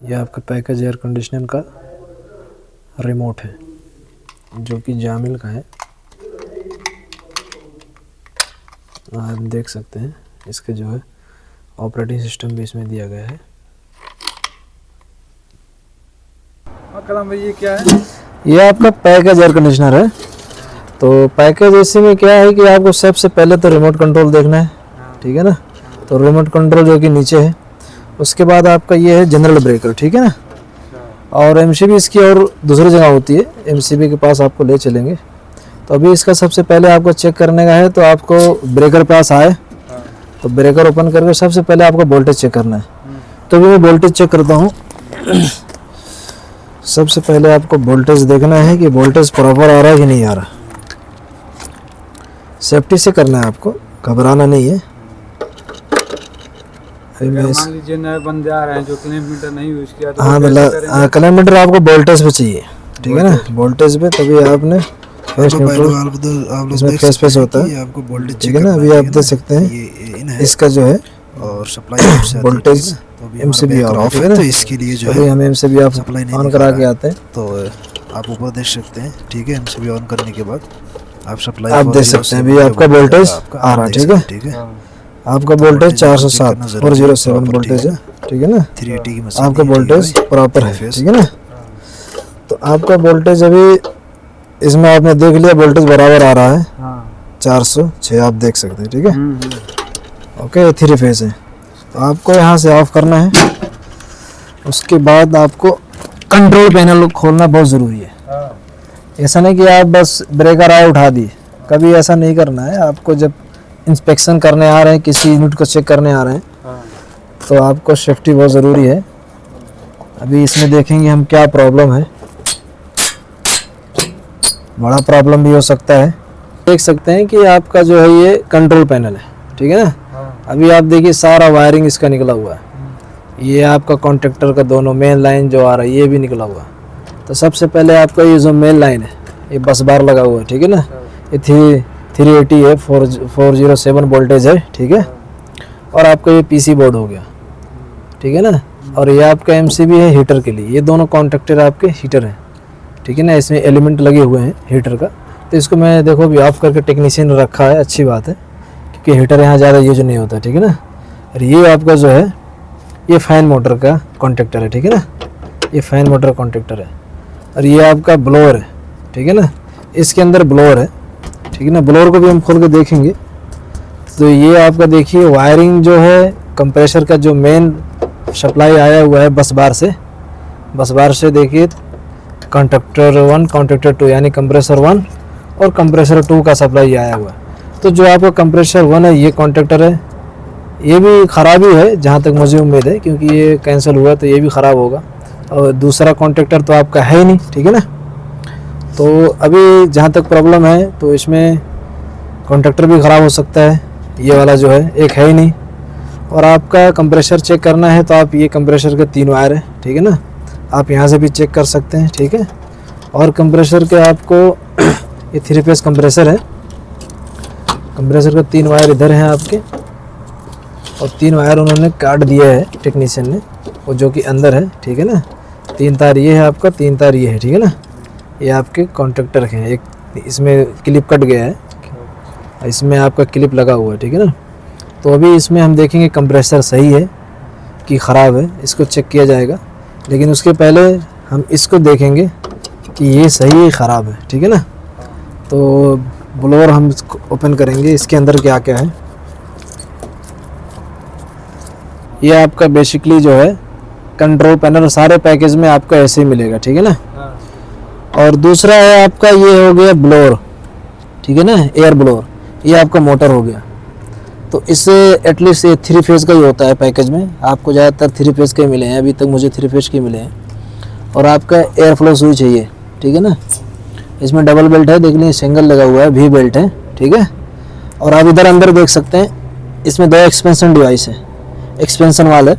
यह आपका package air conditioner का रिमोट है जो कि जामिल का है। आप देख सकते हैं इसके जो है ऑपरेटिंग सिस्टम भी इसमें दिया गया है। कलम भाई ये क्या है? ये आपका पैकेज एयर कंडीशनर है। तो पैकेज इसी में क्या है कि आपको सबसे पहले तो रिमोट कंट्रोल देखना है, ठीक है ना। तो रिमोट कंट्रोल जो कि नीचे है, उसके बाद आपका ये है जनरल ब्रेकर, ठीक है ना। और एमसीबी इसकी और दूसरी जगह होती है, एमसीबी के पास आपको ले चलेंगे। तो अभी इसका सबसे पहले आपको चेक करने का है, तो आपको ब्रेकर पास आए तो ब्रेकर ओपन करके सबसे पहले आपको वोल्टेज चेक करना है। तो अभी मैं वोल्टेज चेक करता हूँ। सबसे पहले आपको वोल्टेज देखना है कि वोल्टेज प्रॉपर आ रहा है कि नहीं आ रहा। सेफ्टी से करना है, आपको घबराना नहीं है। मान लीजिए नए बंदे आ रहे हैं जो किलोमीटर नहीं यूज किया तो हाँ मतलब किलोमीटर आपको वोल्टेज पे चाहिए, ठीक है ना। वोल्टेज पे तभी आपने फेस न्यूट्रल इसमें फेस फेस होता है, आपको वोल्टेज ठीक है ना। अभी आप देख सकते हैं इसका जो है और सप्लाई वोल्टेज एमसीबी ऑफ है ना। तो इसके लिए जो अभी है हम एमसीबी ऑफ ऑन करा के आते हैं। तो आप ऊपर देख सकते हैं, ठीक है। एमसीबी ऑन करने के बाद आप सप्लाई आप देख सकते हैं अभी आपका वोल्टेज आ रहा है, ठीक है। ठीक है, आपका वोल्टेज 407 407 वोल्टेज है, ठीक है ना। 380 की मशीन आपका वोल्टेज प्रॉपर है, ठीक है ना। तो आपका वोल्टेज अभी इसमें आपने देख लिया वोल्टेज बराबर आ रहा है 406, आप देख सकते हैं, ठीक है। ओके, 3 फेज है। तो आपको यहाँ से ऑफ करना है। उसके बाद आपको कंट्रोल पैनल खोलना बहुत ज़रूरी है। ऐसा नहीं कि आप बस ब्रेकर आए उठा दिए, कभी ऐसा नहीं करना है। आपको जब इंस्पेक्शन करने आ रहे हैं, किसी यूनिट को चेक करने आ रहे हैं, तो आपको सेफ्टी बहुत ज़रूरी है। अभी इसमें देखेंगे हम क्या प्रॉब्लम है। बड़ा प्रॉब्लम भी हो सकता है। देख सकते हैं कि आपका जो है ये कंट्रोल पैनल है, ठीक है ना। अभी आप देखिए सारा वायरिंग इसका निकला हुआ है। ये आपका कॉन्ट्रैक्टर का दोनों मेन लाइन जो आ रहा है ये भी निकला हुआ है। तो सबसे पहले आपका ये जो मेन लाइन है ये बस बार लगा हुआ है, ठीक है ना। ये 380 है, 407 वोल्टेज है, ठीक है। और आपका ये पीसी बोर्ड हो गया, ठीक है ना। और ये आपका एमसीबी है हीटर के लिए। ये दोनों कॉन्ट्रैक्टर आपके हीटर हैं, ठीक है ना। इसमें एलिमेंट लगे हुए हैं हीटर का। तो इसको मैं देखो अभी ऑफ करके टेक्नीशियन रखा है, अच्छी बात है, क्योंकि हीटर यहाँ ज़्यादा यूज नहीं होता, ठीक है ना। और ये आपका जो है ये फैन मोटर का कॉन्ट्रैक्टर है, ठीक है ना। ये फैन मोटर कॉन्ट्रैक्टर है। और ये आपका ब्लोअर है, ठीक है ना। इसके अंदर ब्लोअर है, ठीक है ना। ब्लोअर को भी हम खोल के देखेंगे। तो ये आपका देखिए वायरिंग जो है कंप्रेसर का जो मेन सप्लाई आया हुआ है बस बार से देखिए कॉन्ट्रैक्टर 1 कॉन्ट्रैक्टर 2 यानी कंप्रेसर 1 और कंप्रेसर 2 का सप्लाई आया हुआ है। तो जो आपका कंप्रेसर 1 है ये कॉन्ट्रैक्टर है, ये भी ख़राब ही है जहाँ तक मुझे उम्मीद है, क्योंकि ये कैंसिल हुआ तो ये भी ख़राब होगा। और दूसरा कॉन्ट्रैक्टर तो आपका है ही नहीं, ठीक है ना। तो अभी जहाँ तक प्रॉब्लम है तो इसमें कॉन्ट्रैक्टर भी ख़राब हो सकता है, ये वाला जो है एक है ही नहीं। और आपका कंप्रेसर चेक करना है तो आप ये कंप्रेसर के 3 वायर है, ठीक है ना। आप यहाँ से भी चेक कर सकते हैं, ठीक है। और कंप्रेसर के आपको ये 3 फेस कंप्रेसर है। कंप्रेसर के 3 वायर इधर हैं आपके, और 3 वायर उन्होंने काट दिया है टेक्नीशियन ने, वो जो कि अंदर है, ठीक है ना। 3 तार ये है आपका, 3 तार ये है, ठीक है ना। ये आपके कॉन्ट्रैक्टर हैं। एक इसमें क्लिप कट गया है, इसमें आपका क्लिप लगा हुआ है, ठीक है ना। तो अभी इसमें हम देखेंगे कंप्रेसर सही है कि ख़राब है, इसको चेक किया जाएगा। लेकिन उसके पहले हम इसको देखेंगे कि ये सही है ख़राब है, ठीक है ना। तो ब्लोअर हम इसको ओपन करेंगे, इसके अंदर क्या क्या है। ये आपका बेसिकली जो है कंट्रोल पैनल सारे पैकेज में आपको ऐसे ही मिलेगा, ठीक है ना। और दूसरा है आपका ये हो गया ब्लोअर, ठीक है ना, एयर ब्लोअर। ये आपका मोटर हो गया। तो इससे एटलीस्ट ये 3 फेज़ का ही होता है पैकेज में। आपको ज़्यादातर 3 फेज़ के मिले हैं, अभी तक मुझे 3 फेज़ के मिले हैं। और आपका एयर फ्लो सुई चाहिए, ठीक है ना। इसमें डबल बेल्ट है, देख लीजिए सिंगल लगा हुआ है, वी बेल्ट है, ठीक है। और आप इधर अंदर देख सकते हैं इसमें 2 एक्सपेंशन डिवाइस है, एक्सपेंशन वाले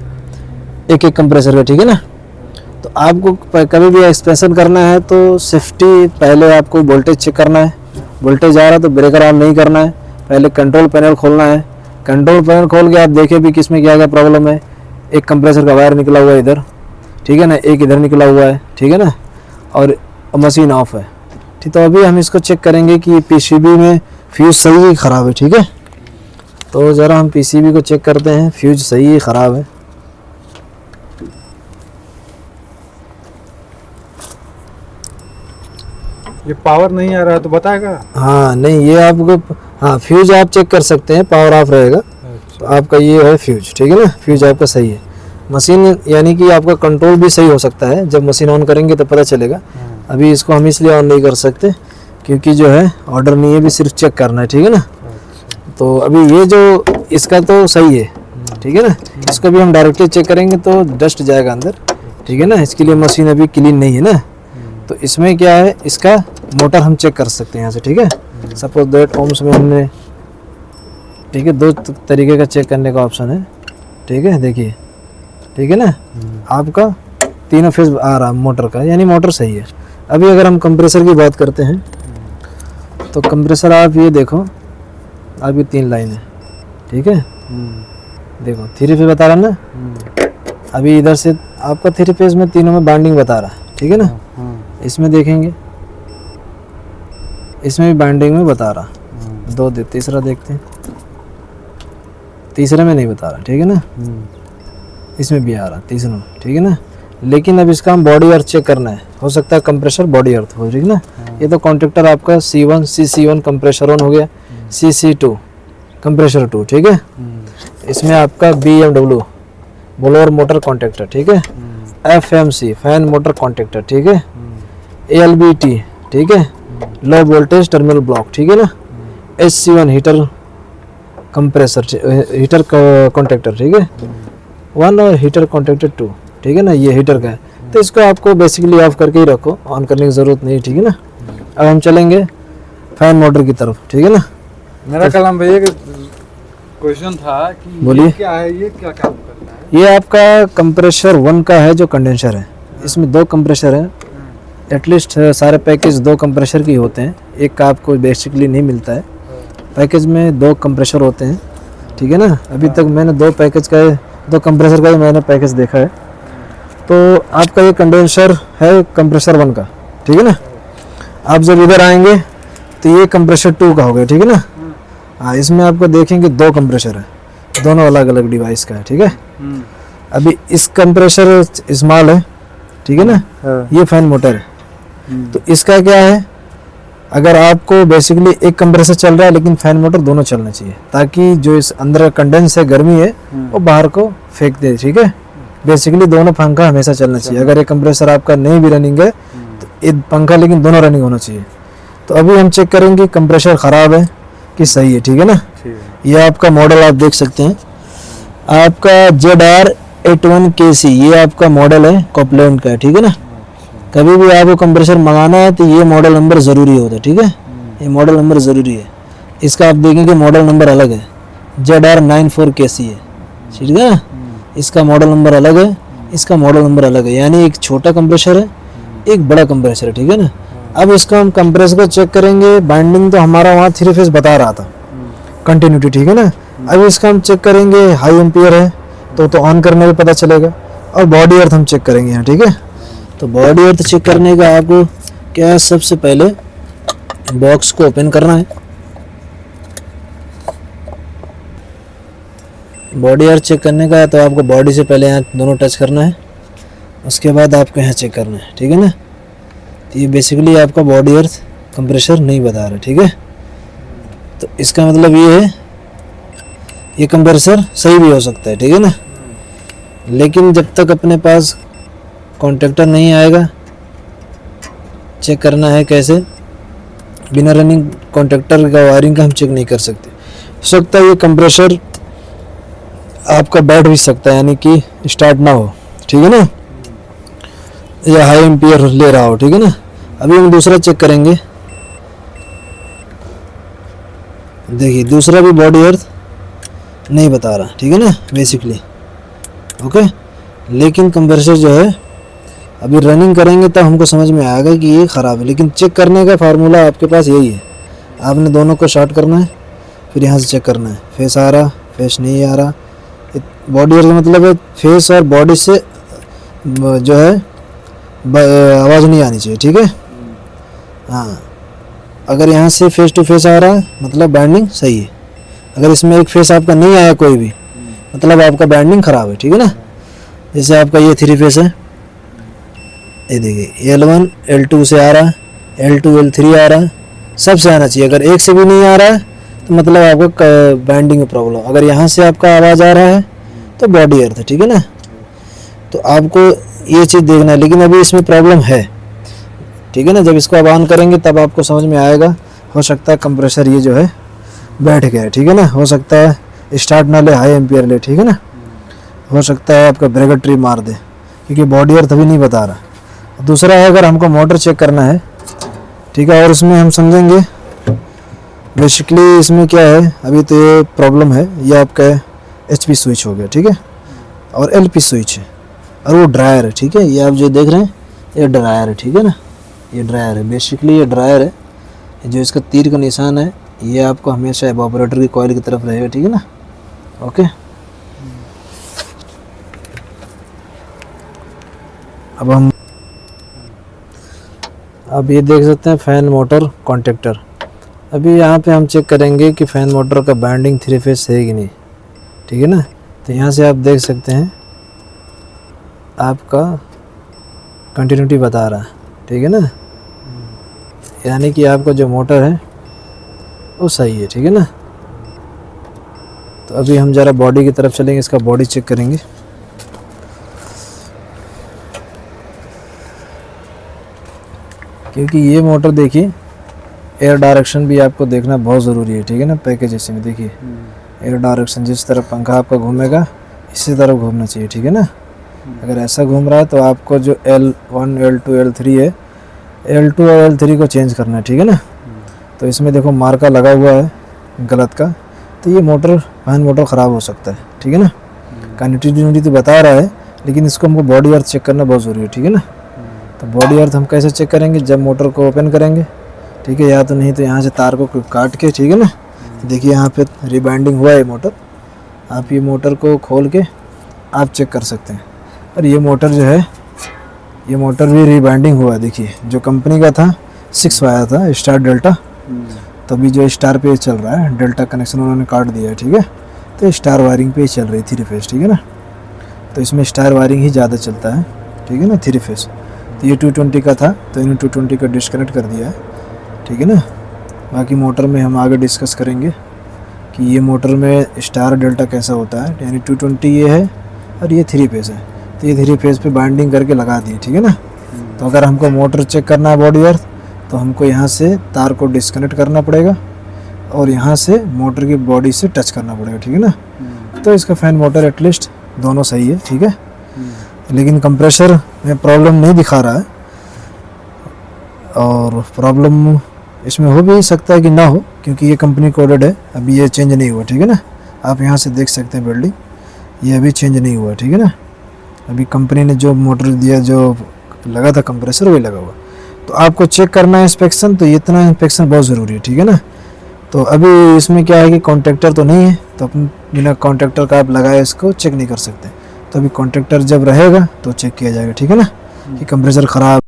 एक कंप्रेसर का, ठीक है ना। तो आपको कभी भी एक्सपेंशन करना है तो सेफ्टी पहले आपको वोल्टेज चेक करना है। वोल्टेज आ रहा है तो ब्रेकर ऑन नहीं करना है, पहले कंट्रोल पैनल खोलना है। कंट्रोल पैनल खोल के आप देखें भी किसमें क्या क्या प्रॉब्लम है। एक कंप्रेसर का वायर निकला हुआ है इधर, ठीक है ना, एक इधर निकला हुआ है, ठीक है ना, और मशीन ऑफ है। ठीक, तो अभी हम इसको चेक करेंगे कि पीसीबी में फ्यूज सही है ख़राब है। ठीक है, तो ज़रा हम पीसीबी को चेक करते हैं, फ्यूज सही है ख़राब है। ये पावर नहीं आ रहा है तो बताएगा? हाँ नहीं, ये आपको, हाँ फ्यूज आप चेक कर सकते हैं, पावर ऑफ रहेगा तो आपका ये है फ्यूज। ठीक है ना, फ्यूज आपका सही है। मशीन यानी कि आपका कंट्रोल भी सही हो सकता है, जब मशीन ऑन करेंगे तो पता चलेगा। अभी इसको हम इसलिए ऑन नहीं कर सकते क्योंकि जो है ऑर्डर नहीं है, भी सिर्फ चेक करना है। ठीक है ना, तो अभी ये जो इसका तो सही है। ठीक है ना, इसको भी हम डायरेक्टली चेक करेंगे तो डस्ट जाएगा अंदर। ठीक है ना, इसके लिए मशीन अभी क्लीन नहीं है ना, तो इसमें क्या है, इसका मोटर हम चेक कर सकते हैं यहाँ से। ठीक है, सपोज दैट ओम्स में हमने, ठीक है, दो तरीके का चेक करने का ऑप्शन है। ठीक है, देखिए, ठीक है ना, आपका तीनों फेज आ रहा मोटर का, यानी मोटर सही है। अभी अगर हम कंप्रेसर की बात करते हैं तो कंप्रेसर आप ये देखो, आप ये 3 लाइन है। ठीक है, देखो 3 फेज बता रहा ना, अभी इधर से आपका 3 फेज में तीनों में बाइंडिंग बता रहा है। ठीक है ना, इसमें देखेंगे, इसमें भी बाइंडिंग में बता रहा। तीसरा देखते हैं, तीसरे में नहीं बता रहा। ठीक है ना, इसमें भी आ रहा तीसरा में। ठीक है ना, लेकिन अब इसका हम बॉडी अर्थ चेक करना है, हो सकता है कंप्रेसर बॉडी अर्थ हो। ठीक है ना, ये तो कॉन्ट्रैक्टर आपका C1 CC1 कंप्रेसर ऑन हो गया, CC2 कंप्रेसर 2। ठीक है, इसमें आपका BMW ब्लोअर मोटर कॉन्ट्रैक्टर। ठीक है, FMC फैन मोटर कॉन्ट्रैक्टर। ठीक है, ALBT, ठीक है, लो वोल्टेज टर्मिनल ब्लॉक। ठीक है ना, SC1 heater compressor, heater contractor. ठीक है, 1 और हीटर कॉन्ट्रैक्टर 2। ठीक है ना, ये हीटर का है, तो इसको आपको बेसिकली ऑफ करके ही रखो, ऑन करने की ज़रूरत नहीं। ठीक है ना, अब हम चलेंगे फैन मोटर की तरफ। ठीक है ना, मेरा कलम भैया क्वेश्चन था कि बोलिए। ये क्या है, ये क्या काम करता है? ये आपका कंप्रेसर 1 का है जो कंडेंसर है, इसमें 2 कंप्रेसर हैं। एटलीस्ट सारे पैकेज 2 कंप्रेसर की होते हैं, एक का आपको बेसिकली नहीं मिलता है। पैकेज में 2 कंप्रेसर होते हैं। ठीक है ना, अभी तक मैंने 2 कंप्रेसर का ही मैंने पैकेज देखा है। तो आपका ये कंडेंसर है कंप्रेसर 1 का। ठीक है ना, आप जब इधर आएंगे तो ये कंप्रेसर 2 का हो गया। ठीक है ना, हाँ, इसमें आपको देखेंगे 2 कंप्रेसर है, दोनों अलग अलग डिवाइस का है। ठीक है, अभी इस कंप्रेसर स्मॉल है। ठीक है ना, ये फैन मोटर है। तो इसका क्या है, अगर आपको बेसिकली एक कंप्रेसर चल रहा है लेकिन फैन मोटर दोनों चलना चाहिए, ताकि जो इस अंदर कंडेंस है, गर्मी है, वो बाहर को फेंक दे। ठीक है, बेसिकली दोनों पंखा हमेशा चलना चाहिए। अगर एक कंप्रेसर आपका नहीं भी रनिंग है तो एक पंखा लेकिन दोनों रनिंग होना चाहिए। तो अभी हम चेक करेंगे कंप्रेसर ख़राब है कि सही है। ठीक है ना, ये आपका मॉडल आप देख सकते हैं, आपका ZR81KC ये आपका मॉडल है, कॉपलैंड का है। ठीक है ना, कभी भी आपको कंप्रेसर मंगाना है तो ये मॉडल नंबर ज़रूरी होता है। ठीक है, ये मॉडल नंबर ज़रूरी है। इसका आप देखेंगे मॉडल नंबर अलग है, ZR94KC है। ठीक है ना, इसका मॉडल नंबर अलग है, इसका मॉडल नंबर अलग है, यानी एक छोटा कंप्रेसर है, एक बड़ा कंप्रेसर है। ठीक है ना, अब इसका हम कंप्रेसर को चेक करेंगे। बाइंडिंग तो हमारा वहाँ 3 फेज बता रहा था, कंटिन्यूटी। ठीक है ना, अब इसका हम चेक करेंगे, हाई एम्पियर है तो ऑन करने में पता चलेगा। और बॉडी अर्थ हम चेक करेंगे यहाँ। ठीक है, तो बॉडी अर्थ चेक करने का आपको क्या है, सबसे पहले बॉक्स को ओपन करना है। बॉडी अर्थ चेक करने का है तो आपको बॉडी से पहले यहाँ दोनों टच करना है, उसके बाद आपको यहाँ चेक करना है। ठीक है ना, तो ये बेसिकली आपका बॉडी अर्थ कंप्रेसर नहीं बता रहा। ठीक है, तो इसका मतलब ये है, ये कंप्रेसर सही भी हो सकता है। ठीक है ना, लेकिन जब तक अपने पास कॉन्ट्रैक्टर नहीं आएगा, चेक करना है कैसे, बिना रनिंग कॉन्ट्रैक्टर का वायरिंग का हम चेक नहीं कर सकते। हो सकता है ये कंप्रेसर आपका बैठ भी सकता है, यानी कि स्टार्ट ना हो। ठीक है ना, या हाई एम्पियर ले रहा हो। ठीक है ना, अभी हम दूसरा चेक करेंगे। देखिए दूसरा भी बॉडी अर्थ नहीं बता रहा। ठीक है ना, बेसिकली ओके, लेकिन कंप्रेसर जो है अभी रनिंग करेंगे तब हमको समझ में आएगा कि ये ख़राब है। लेकिन चेक करने का फार्मूला आपके पास यही है, आपने दोनों को शॉर्ट करना है, फिर यहाँ से चेक करना है, फेस आ रहा, फेस नहीं आ रहा। बॉडी अर्थ का मतलब है फेस और बॉडी से जो है आवाज़ नहीं आनी चाहिए, ठीक है। हाँ, अगर यहाँ से फेस टू फेस आ रहा है मतलब बैंडिंग सही है। अगर इसमें एक फेस आपका नहीं आया कोई भी मतलब आपका बैंडिंग ख़राब है, ठीक है ना। जैसे आपका ये 3 फेस है, ये देखिए L1 L2 से आ रहा है, L2 L3 आ रहा है, सब से आना चाहिए। अगर एक से भी नहीं आ रहा है तो मतलब आपका बैंडिंग में प्रॉब्लम। अगर यहाँ से आपका आवाज़ आ रहा है तो बॉडी अर्थ है, ठीक है ना। तो आपको ये चीज़ देखना है, लेकिन अभी इसमें प्रॉब्लम है, ठीक है ना। जब इसको आप ऑन करेंगे तब आपको समझ में आएगा। हो सकता है कंप्रेसर ये जो है बैठ गया है, ठीक है ना। हो सकता है स्टार्ट ना ले, हाई एम्पियर ले, ठीक है ना। हो सकता है आपका ब्रेकर ट्रिप मार दे, क्योंकि बॉडी अर्थ अभी नहीं बता रहा। दूसरा है, अगर हमको मोटर चेक करना है, ठीक है, और उसमें हम समझेंगे बेसिकली इसमें क्या है। अभी तो ये प्रॉब्लम है, ये आपका HP स्विच हो गया, ठीक है, और LP स्विच है, और वो ड्रायर है, ठीक है। ये आप जो देख रहे हैं ये ड्रायर है, ठीक है ना। ये ड्रायर है, बेसिकली ये ड्रायर है। जो इसका तीर का निशान है ये आपको हमेशा एवापोरेटर की कॉइल की तरफ रहेगा, ठीक है ना। ओके, अब ये देख सकते हैं फैन मोटर कॉन्टेक्टर। अभी यहाँ पे हम चेक करेंगे कि फैन मोटर का बैंडिंग 3 फेस है कि नहीं, ठीक है ना। तो यहाँ से आप देख सकते हैं आपका कंटिन्यूटी बता रहा है, ठीक है ना। यानी कि आपका जो मोटर है वो सही है, ठीक है ना। तो अभी हम ज़रा बॉडी की तरफ चलेंगे, इसका बॉडी चेक करेंगे। क्योंकि ये मोटर देखिए एयर डायरेक्शन भी आपको देखना बहुत ज़रूरी है, ठीक है ना। पैकेज ऐसे में देखिए एयर डायरेक्शन, जिस तरफ पंखा आपका घूमेगा इसी तरफ घूमना चाहिए, ठीक है ना। अगर ऐसा घूम रहा है तो आपको जो L1 L2 L3 है, L2 और L3 को चेंज करना है, ठीक है ना। तो इसमें देखो मार्का लगा हुआ है गलत का, तो ये मोटर फैन मोटर ख़राब हो सकता है, ठीक है ना। कंटिन्यूटी तो बता रहा है, लेकिन इसको हमको बॉडी अर्थ चेक करना बहुत ज़रूरी है, ठीक है ना। तो बॉडी अर्थ हम कैसे चेक करेंगे, जब मोटर को ओपन करेंगे, ठीक है, या तो नहीं तो यहाँ से तार को काट के, ठीक है ना। देखिए यहाँ पे रिबाइंडिंग हुआ है मोटर, आप ये मोटर को खोल के आप चेक कर सकते हैं। और ये मोटर जो है, ये मोटर भी रिबाइंडिंग हुआ है। देखिए जो कंपनी का था 6 आया था स्टार डेल्टा, तो अभी जो स्टार पे चल रहा है, डेल्टा कनेक्शन उन्होंने काट दिया है, ठीक है। तो स्टार वायरिंग पे चल रही 3 फेस, ठीक है ना। तो इसमें स्टार वायरिंग ही ज़्यादा चलता है, ठीक है ना, 3 फेस। तो ये 220 का था तो इन्होंने 220 का डिस्कनेक्ट कर दिया है, ठीक है ना। बाकी मोटर में हम आगे डिस्कस करेंगे कि ये मोटर में स्टार डेल्टा कैसा होता है। यानी 220 ये है और ये 3 फेस है, तो ये 3 फेस पे बाइंडिंग करके लगा दी, ठीक है ना। तो अगर हमको मोटर चेक करना है बॉडी अर्थ, तो हमको यहाँ से तार को डिस्कनेक्ट करना पड़ेगा और यहाँ से मोटर की बॉडी से टच करना पड़ेगा, ठीक है ना। तो इसका फैन मोटर एटलीस्ट दोनों सही है, ठीक है। लेकिन कंप्रेसर में प्रॉब्लम नहीं दिखा रहा है, और प्रॉब्लम इसमें हो भी सकता है कि ना हो, क्योंकि ये कंपनी कोडेड है, अभी ये चेंज नहीं हुआ, ठीक है ना। आप यहाँ से देख सकते हैं बिल्डिंग, ये अभी चेंज नहीं हुआ, ठीक है ना। अभी कंपनी ने जो मोटर दिया, जो लगा था कंप्रेसर, वही लगा हुआ। तो आपको चेक करना है इंस्पेक्शन, तो इतना इंस्पेक्शन बहुत ज़रूरी है, ठीक है ना। तो अभी इसमें क्या है कि कॉन्ट्रैक्टर तो नहीं है, तो अपन बिना कॉन्ट्रैक्टर का आप लगाए इसको चेक नहीं कर सकते। तो अभी कॉन्ट्रैक्टर जब रहेगा तो चेक किया जाएगा, ठीक है ना, कि कंप्रेसर ख़राब